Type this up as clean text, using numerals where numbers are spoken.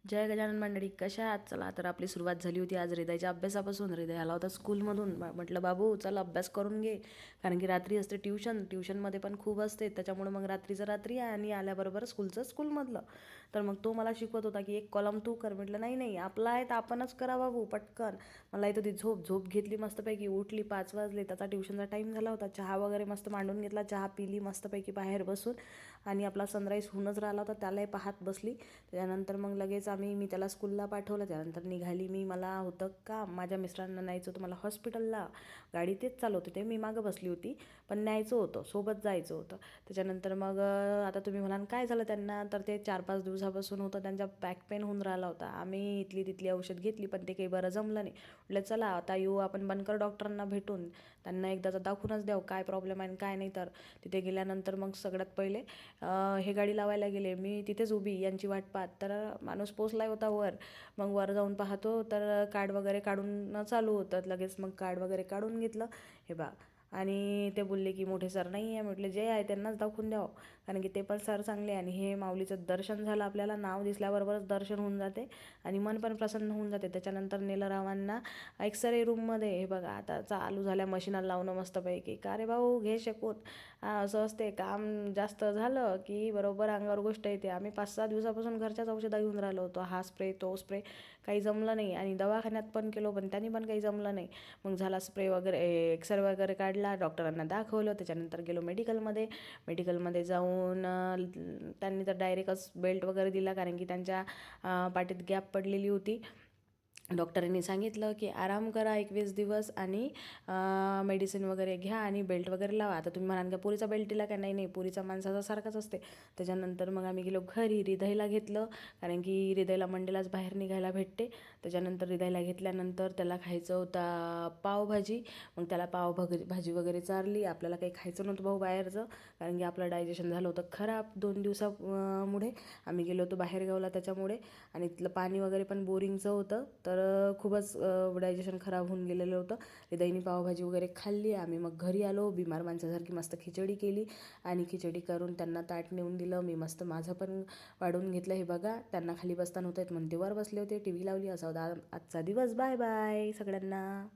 जय गजानन मंडळी, कशा आहात? चला तर आपली सुरुवात झाली होती आज हृदयाच्या अभ्यासापासून. हृदय आला होता स्कूलमधून. म्हटलं बाबू चल अभ्यास करून घे, कारण की रात्री असते ट्युशनमध्ये पण खूप असते, त्याच्यामुळे मग रात्रीचं रात्री आणि आल्याबरोबर स्कूलमधलं. तर मग तो मला शिकवत होता की एक कॉलम तू कर. म्हटलं नाही नाही, आपला आहे तर आपणच करा बाबू पटकन. मला येतं ती झोप घेतली मस्तपैकी. उठली 5 वाजले, त्याचा ट्युशनचा टाईम झाला होता. चहा वगैरे मस्त मांडून घेतला, चहा पिली मस्तपैकी बाहेर बसून, आणि आपला सनराईज होऊनच राहिला होता त्यालाही पाहत बसली. त्याच्यानंतर मग लगेच मी त्याला स्कूलला पाठवलं. त्यानंतर निघाली मी. मला होतं का माझ्या मिस्टरांना न्यायचं होतं मला हॉस्पिटलला. गाडी तेच चालवत होते, मी मागं बसली होती, पण न्यायचं होतं, सोबत जायचं होतं. त्याच्यानंतर मग आता तुम्ही म्हणाल काय झालं त्यांना, तर ते 4-5 दिवसापासून होतं त्यांच्या बॅक पेन होऊन राहिला होता. आम्ही इथली तिथली औषध घेतली, पण ते काही बरं जमलं नाही. म्हटलं चला आता येऊ आपण बनकर डॉक्टरांना भेटून, त्यांना एकदाचा दाखवूनच द्यावं काय प्रॉब्लेम आहे आणि काय नाही. तर तिथे गेल्यानंतर मग सगळ्यात पहिले हे गाडी लावायला गेले. मी तिथेच उभी यांची वाट पाहत. तर माणूस पोचला होता वर. मग वर जाऊन पाहतो तर कार्ड वगैरे काढून चालू होतं. लगेच मग कार्ड वगैरे काढून घेतलं. हे बा, आणि ते बोलले की मोठे सर नाही आहे. म्हटले जे आहे त्यांनाच दाखवून द्यावं, कारण की ते पण सर चांगले. आणि हे माऊलीचं दर्शन झालं, आपल्याला नाव दिसल्याबरोबरच दर्शन होऊन जाते आणि मन पण प्रसन्न होऊन जाते. त्याच्यानंतर नेलं रावांना एक्सरे रूममध्ये. हे बघा आता चालू झाल्या मशीनला लावणं मस्तपैकी. का रे भाऊ घे शकून. असं असते काम जास्त झालं की बरोबर अंगावर गोष्ट येते. आम्ही 5-6 दिवसापासून घरच्याच औषधं घेऊन राहिलो होतो, हा स्प्रे तो स्प्रे, काही जमलं नाही. आणि दवाखान्यात पण केलो, पण त्यांनी पण काही जमलं नाही. मग झाला स्प्रे वगैरे, एक्सरे वगैरे काढला, डॉक्टरांना दाखवलं. त्याच्यानंतर गेलो मेडिकलमध्ये जाऊन त्यांनी तर डायरेक्टच बेल्ट वगैरे दिला, कारण की त्यांच्या पाठीत गॅप पडलेली होती. डॉक्टरांनी सांगितलं की आराम करा 21 दिवस आणि मेडिसिन वगैरे घ्या आणि बेल्ट वगैरे लावा. आता तुम्ही म्हणाल का पुरीचा बेल्ट दिला का? नाही नाही, पुरीचा माणसाचा सारखाच असते. त्याच्यानंतर मग आम्ही गेलो घरी. हृदयला घेतलं, कारण की हृदयला मंडेलाच बाहेर निघायला भेटते. त्याच्यानंतर हृदयला घेतल्यानंतर त्याला खायचं होता पावभाजी. मग त्याला भाजी वगैरे चारली. आपल्याला काही खायचं नव्हतं भाऊ बाहेरचं, कारण की आपलं डायजेशन झालं होतं खराब 2 दिवसामुळे. आम्ही गेलो होतो बाहेरगावला त्याच्यामुळे. आणि तिथलं पाणी वगैरे पण बोरिंगचं होतं, तर खूपच डायजेशन खराब होऊन गेलेलं होतं. हृदयनी पावभाजी वगैरे खाल्ली. आम्ही मग घरी आलो. बिमार माणसासारखी मस्त खिचडी केली, आणि खिचडी करून त्यांना ताट नेऊन दिलं. मी मस्त माझं पण वाढून घेतलं. हे बघा, त्यांना खाली बसता नव्हतं येत म्हणून ते वर बसले होते, टी व्ही लावली. असा होता आजचा दिवस. बाय बाय सगळ्यांना.